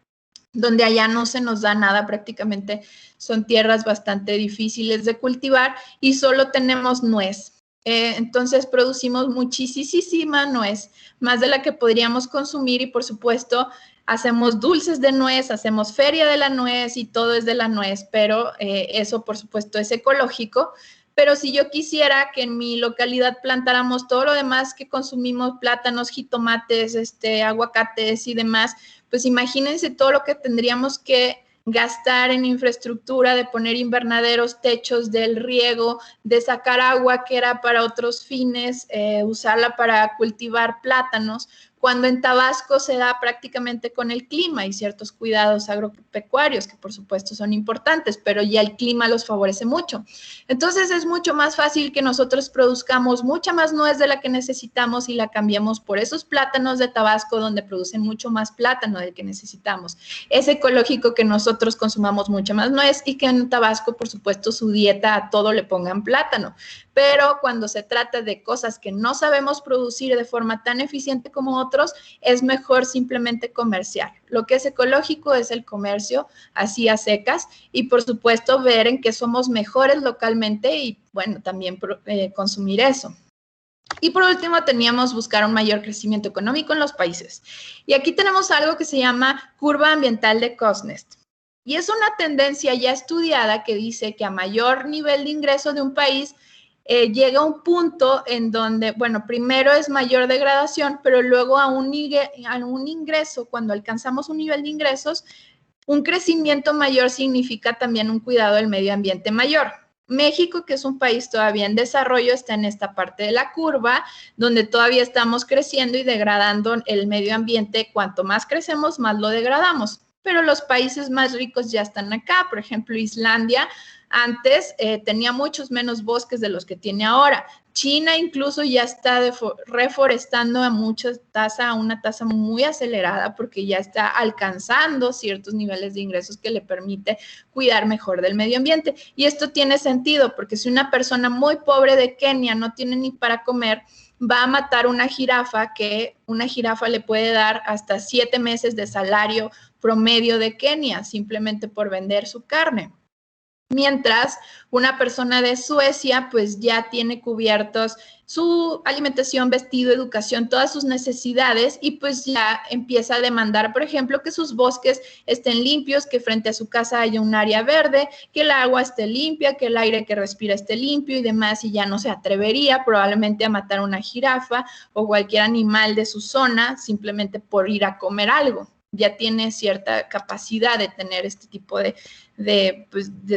donde allá no se nos da nada, prácticamente son tierras bastante difíciles de cultivar y solo tenemos nuez. Entonces producimos muchísima nuez, más de la que podríamos consumir y por supuesto hacemos dulces de nuez, hacemos feria de la nuez y todo es de la nuez, pero eso por supuesto es ecológico. Pero si yo quisiera que en mi localidad plantáramos todo lo demás que consumimos, plátanos, jitomates, aguacates y demás, pues imagínense todo lo que tendríamos que gastar en infraestructura, de poner invernaderos, techos, del riego, de sacar agua que era para otros fines, usarla para cultivar plátanos, cuando en Tabasco se da prácticamente con el clima y ciertos cuidados agropecuarios que por supuesto son importantes, pero ya el clima los favorece mucho. Entonces es mucho más fácil que nosotros produzcamos mucha más nuez de la que necesitamos y la cambiemos por esos plátanos de Tabasco donde producen mucho más plátano del que necesitamos. Es ecológico que nosotros consumamos mucha más nuez y que en Tabasco, por supuesto, su dieta a todo le pongan plátano. Pero cuando se trata de cosas que no sabemos producir de forma tan eficiente como otros, es mejor simplemente comerciar. Lo que es ecológico es el comercio, así a secas, y por supuesto ver en qué somos mejores localmente y, bueno, también consumir eso. Y por último, teníamos buscar un mayor crecimiento económico en los países. Y aquí tenemos algo que se llama curva ambiental de Kuznets. Y es una tendencia ya estudiada que dice que a mayor nivel de ingreso de un país, llega un punto en donde, bueno, primero es mayor degradación, pero luego a un ingreso, cuando alcanzamos un nivel de ingresos, un crecimiento mayor significa también un cuidado del medio ambiente mayor. México, que es un país todavía en desarrollo, está en esta parte de la curva, donde todavía estamos creciendo y degradando el medio ambiente. Cuanto más crecemos, más lo degradamos. Pero los países más ricos ya están acá. Por ejemplo, Islandia antes tenía muchos menos bosques de los que tiene ahora. China incluso ya está reforestando a una tasa muy acelerada porque ya está alcanzando ciertos niveles de ingresos que le permite cuidar mejor del medio ambiente. Y esto tiene sentido porque si una persona muy pobre de Kenia no tiene ni para comer, va a matar una jirafa, que una jirafa le puede dar hasta 7 meses de salario promedio de Kenia simplemente por vender su carne. Mientras una persona de Suecia pues ya tiene cubiertos su alimentación, vestido, educación, todas sus necesidades y pues ya empieza a demandar, por ejemplo, que sus bosques estén limpios, que frente a su casa haya un área verde, que el agua esté limpia, que el aire que respira esté limpio y demás, y ya no se atrevería probablemente a matar una jirafa o cualquier animal de su zona simplemente por ir a comer algo. Ya tiene cierta capacidad de tener este tipo de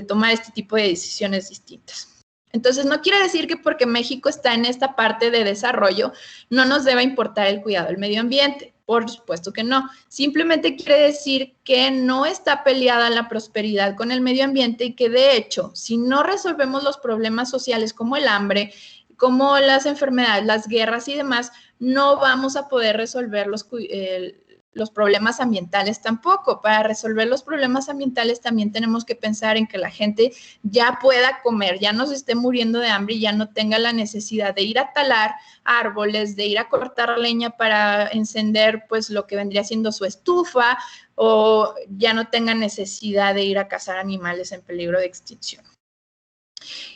tomar este tipo de decisiones distintas. Entonces, no quiere decir que porque México está en esta parte de desarrollo, no nos deba importar el cuidado del medio ambiente. Por supuesto que no. Simplemente quiere decir que no está peleada la prosperidad con el medio ambiente y que, de hecho, si no resolvemos los problemas sociales como el hambre, como las enfermedades, las guerras y demás, no vamos a poder resolver los problemas ambientales tampoco. Para resolver los problemas ambientales también tenemos que pensar en que la gente ya pueda comer, ya no se esté muriendo de hambre y ya no tenga la necesidad de ir a talar árboles, de ir a cortar leña para encender pues lo que vendría siendo su estufa, o ya no tenga necesidad de ir a cazar animales en peligro de extinción.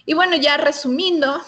Y bueno, ya resumiendo,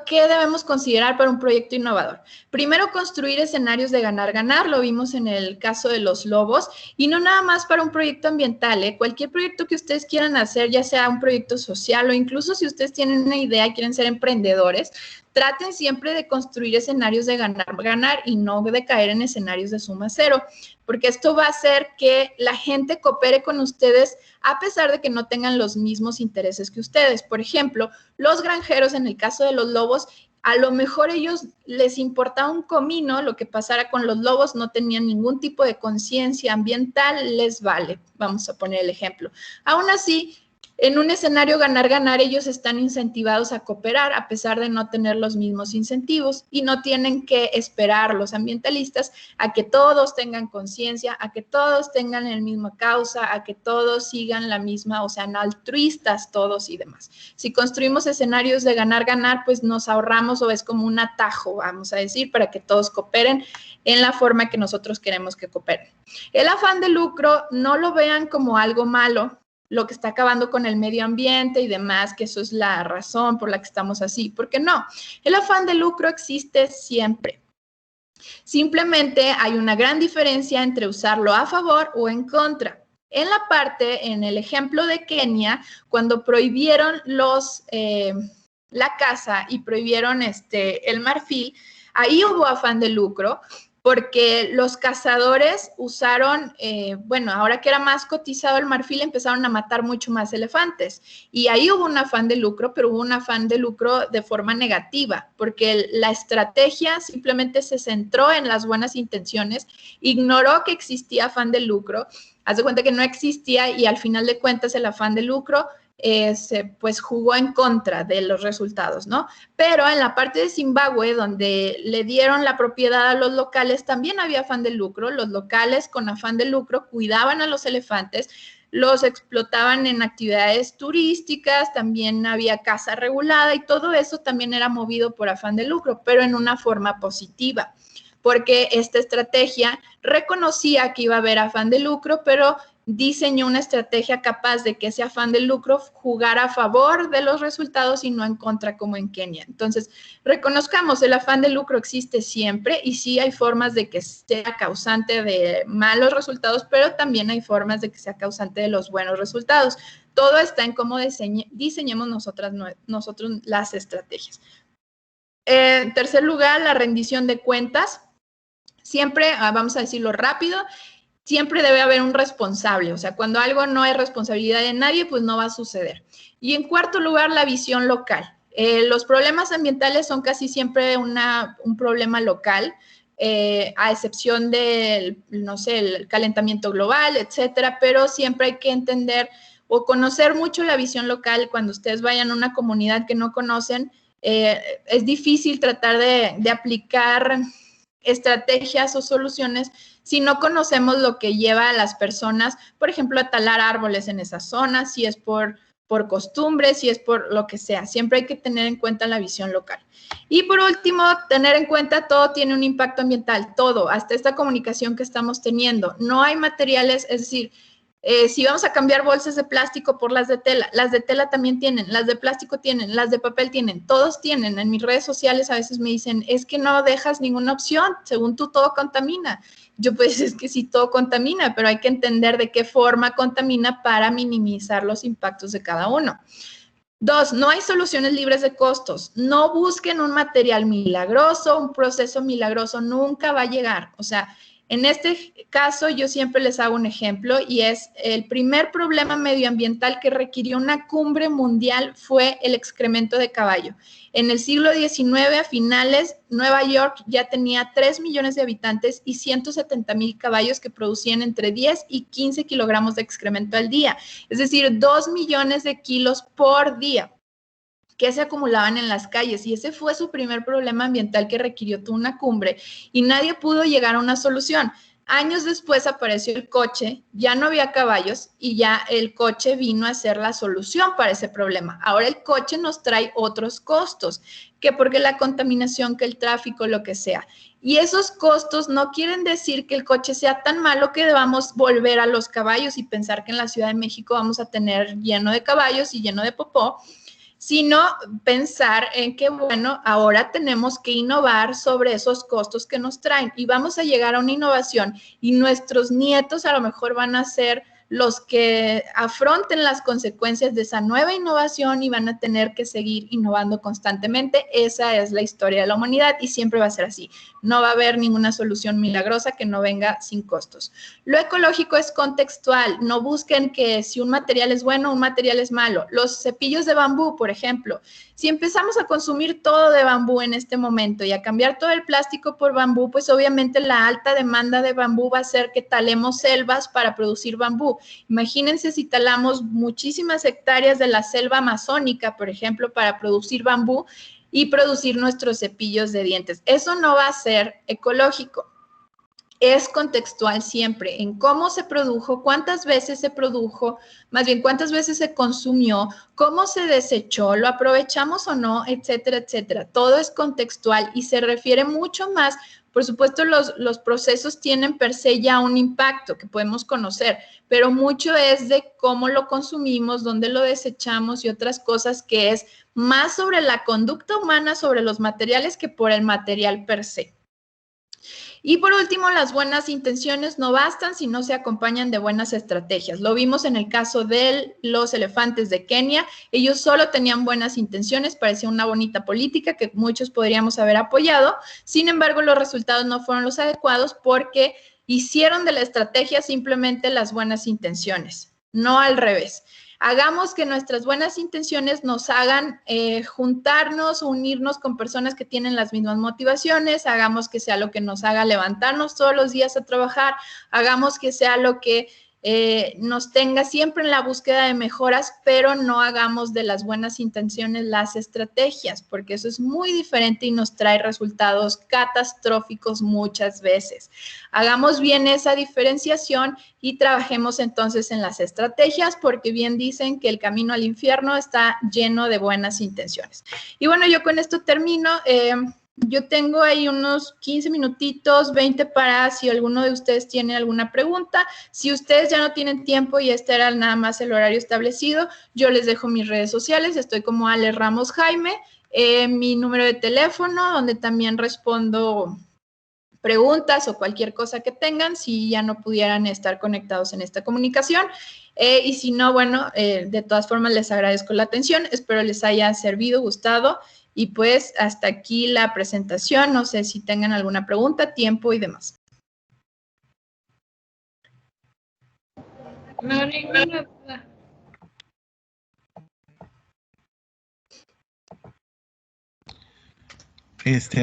¿qué debemos considerar para un proyecto innovador? Primero, construir escenarios de ganar-ganar, lo vimos en el caso de los lobos, y no nada más para un proyecto ambiental, cualquier proyecto que ustedes quieran hacer, ya sea un proyecto social o incluso si ustedes tienen una idea y quieren ser emprendedores, traten siempre de construir escenarios de ganar-ganar y no de caer en escenarios de suma cero, porque esto va a hacer que la gente coopere con ustedes a pesar de que no tengan los mismos intereses que ustedes. Por ejemplo, los granjeros, en el caso de los lobos, a lo mejor ellos les importaba un comino, lo que pasara con los lobos, no tenían ningún tipo de conciencia ambiental, les vale. Vamos a poner el ejemplo. Aún así, en un escenario ganar-ganar, ellos están incentivados a cooperar a pesar de no tener los mismos incentivos y no tienen que esperar los ambientalistas a que todos tengan conciencia, a que todos tengan la misma causa, a que todos sigan la misma, o sean altruistas todos y demás. Si construimos escenarios de ganar-ganar, pues nos ahorramos, o es como un atajo, vamos a decir, para que todos cooperen en la forma que nosotros queremos que cooperen. El afán de lucro no lo vean como algo malo, lo que está acabando con el medio ambiente y demás, que eso es la razón por la que estamos así. ¿Por qué no? El afán de lucro existe siempre. Simplemente hay una gran diferencia entre usarlo a favor o en contra. En el ejemplo de Kenia, cuando prohibieron la caza y prohibieron el marfil, ahí hubo afán de lucro, porque los cazadores usaron, ahora que era más cotizado el marfil, empezaron a matar mucho más elefantes. Y ahí hubo un afán de lucro, pero hubo un afán de lucro de forma negativa, porque la estrategia simplemente se centró en las buenas intenciones, ignoró que existía afán de lucro, haz de cuenta que no existía y al final de cuentas el afán de lucro pues jugó en contra de los resultados, ¿no? Pero en la parte de Zimbabue, donde le dieron la propiedad a los locales, también había afán de lucro. Los locales con afán de lucro cuidaban a los elefantes, los explotaban en actividades turísticas, también había caza regulada y todo eso también era movido por afán de lucro, pero en una forma positiva, porque esta estrategia reconocía que iba a haber afán de lucro, pero diseñó una estrategia capaz de que ese afán de lucro jugara a favor de los resultados y no en contra como en Kenia. Entonces, reconozcamos, el afán de lucro existe siempre y sí hay formas de que sea causante de malos resultados, pero también hay formas de que sea causante de los buenos resultados. Todo está en cómo diseñemos nosotros las estrategias. En tercer lugar, la rendición de cuentas. Siempre, vamos a decirlo rápido, siempre debe haber un responsable. O sea, cuando algo no es responsabilidad de nadie, pues no va a suceder. Y en cuarto lugar, la visión local. Los problemas ambientales son casi siempre un problema local, a excepción del, no sé, el calentamiento global, etcétera, pero siempre hay que entender o conocer mucho la visión local. Cuando ustedes vayan a una comunidad que no conocen, es difícil tratar de aplicar estrategias o soluciones si no conocemos lo que lleva a las personas, por ejemplo, a talar árboles en esa zona, si es por costumbre, si es por lo que sea. Siempre hay que tener en cuenta la visión local. Y por último, tener en cuenta todo tiene un impacto ambiental, todo, hasta esta comunicación que estamos teniendo. No hay materiales, es decir, si vamos a cambiar bolsas de plástico por las de tela también tienen, las de plástico tienen, las de papel tienen, todos tienen. En mis redes sociales a veces me dicen, es que no dejas ninguna opción, según tú todo contamina. Yo pues es que sí todo contamina, pero hay que entender de qué forma contamina para minimizar los impactos de cada uno. 2, no hay soluciones libres de costos. No busquen un material milagroso, un proceso milagroso nunca va a llegar. O sea, en este caso, yo siempre les hago un ejemplo y es el primer problema medioambiental que requirió una cumbre mundial fue el excremento de caballo. En el siglo XIX, a finales, Nueva York ya tenía 3 millones de habitantes y 170,000 caballos que producían entre 10 y 15 kilogramos de excremento al día. Es decir, 2 millones de kilos por día que se acumulaban en las calles, y ese fue su primer problema ambiental que requirió toda una cumbre y nadie pudo llegar a una solución. Años después apareció el coche, ya no había caballos y ya el coche vino a ser la solución para ese problema. Ahora el coche nos trae otros costos, que porque la contaminación, que el tráfico, lo que sea. Y esos costos no quieren decir que el coche sea tan malo que debamos volver a los caballos y pensar que en la Ciudad de México vamos a tener lleno de caballos y lleno de popó, sino pensar en que, bueno, ahora tenemos que innovar sobre esos costos que nos traen y vamos a llegar a una innovación y nuestros nietos a lo mejor van a ser los que afronten las consecuencias de esa nueva innovación y van a tener que seguir innovando constantemente. Esa es la historia de la humanidad y siempre va a ser así. No va a haber ninguna solución milagrosa que no venga sin costos. Lo ecológico es contextual. No busquen que si un material es bueno, un material es malo. Los cepillos de bambú, por ejemplo, si empezamos a consumir todo de bambú en este momento y a cambiar todo el plástico por bambú, pues obviamente la alta demanda de bambú va a hacer que talemos selvas para producir bambú. Imagínense si talamos muchísimas hectáreas de la selva amazónica, por ejemplo, para producir bambú y producir nuestros cepillos de dientes. Eso no va a ser ecológico. Es contextual siempre en cómo se produjo, cuántas veces se produjo, más bien cuántas veces se consumió, cómo se desechó, lo aprovechamos o no, etcétera, etcétera. Todo es contextual y se refiere mucho más. Por supuesto, los procesos tienen per se ya un impacto que podemos conocer, pero mucho es de cómo lo consumimos, dónde lo desechamos y otras cosas que es más sobre la conducta humana, sobre los materiales que por el material per se. Y por último, las buenas intenciones no bastan si no se acompañan de buenas estrategias. Lo vimos en el caso de los elefantes de Kenia. Ellos solo tenían buenas intenciones, parecía una bonita política que muchos podríamos haber apoyado. Sin embargo, los resultados no fueron los adecuados porque hicieron de la estrategia simplemente las buenas intenciones, no al revés. Hagamos que nuestras buenas intenciones nos hagan juntarnos, unirnos con personas que tienen las mismas motivaciones, hagamos que sea lo que nos haga levantarnos todos los días a trabajar, hagamos que sea lo que nos tenga siempre en la búsqueda de mejoras, pero no hagamos de las buenas intenciones las estrategias, porque eso es muy diferente y nos trae resultados catastróficos muchas veces. Hagamos bien esa diferenciación y trabajemos entonces en las estrategias, porque bien dicen que el camino al infierno está lleno de buenas intenciones. Y bueno, yo con esto termino. Yo tengo ahí unos 15 minutitos, 20 para si alguno de ustedes tiene alguna pregunta. Si ustedes ya no tienen tiempo y este era nada más el horario establecido, yo les dejo mis redes sociales. Estoy como Ale Ramos Jaime, mi número de teléfono, donde también respondo preguntas o cualquier cosa que tengan si ya no pudieran estar conectados en esta comunicación. Y si no, bueno, de todas formas les agradezco la atención. Espero les haya servido, gustado. Y pues hasta aquí la presentación. No sé si tengan alguna pregunta, tiempo y demás. No, ninguna duda.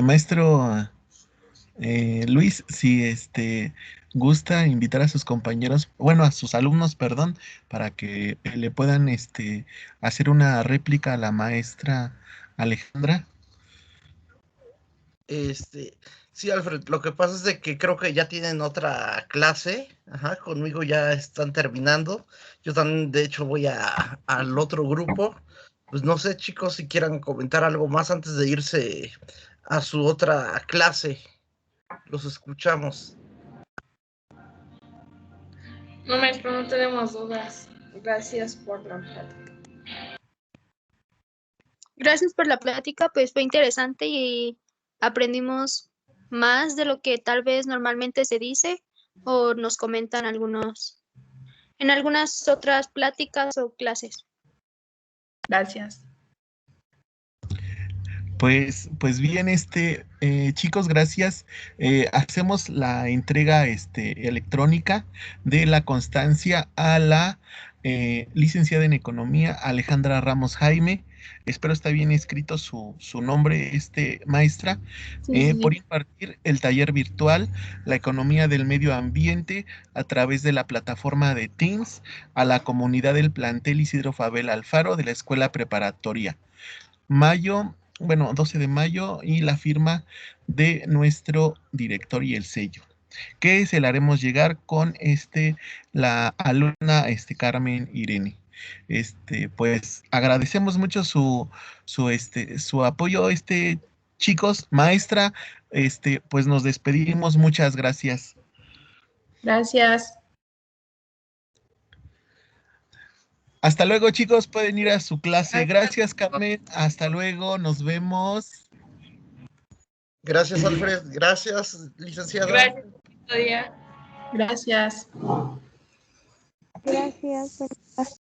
Maestro Luis, si gusta invitar a sus compañeros, bueno, a sus alumnos, perdón, para que le puedan hacer una réplica a la maestra Alejandra. Sí, Alfred, lo que pasa es de que creo que ya tienen otra clase, ajá, conmigo ya están terminando. Yo también, de hecho, voy al otro grupo. Pues no sé, chicos, si quieran comentar algo más antes de irse a su otra clase. Los escuchamos. No, maestro, no tenemos dudas. Gracias por la plática. Gracias por la plática, pues fue interesante y aprendimos más de lo que tal vez normalmente se dice o nos comentan en algunas otras pláticas o clases. Gracias. Pues bien, chicos, gracias. Hacemos la entrega electrónica de la constancia a la licenciada en Economía, Alejandra Ramos Jaime. Espero está bien escrito su nombre, maestra, Sí. por impartir el taller virtual, la economía del medio ambiente, a través de la plataforma de Teams, a la comunidad del plantel Isidro Fabel Alfaro de la Escuela Preparatoria. 12 de mayo, y la firma de nuestro director y el sello, que se la haremos llegar con la alumna Carmen Irene. Pues agradecemos mucho su apoyo, chicos, maestra, pues nos despedimos, muchas gracias. Gracias. Hasta luego, chicos, pueden ir a su clase. Gracias, Carmen. Hasta luego, nos vemos. Gracias, Alfred. Gracias, licenciada. Gracias, Claudia. Gracias. Gracias.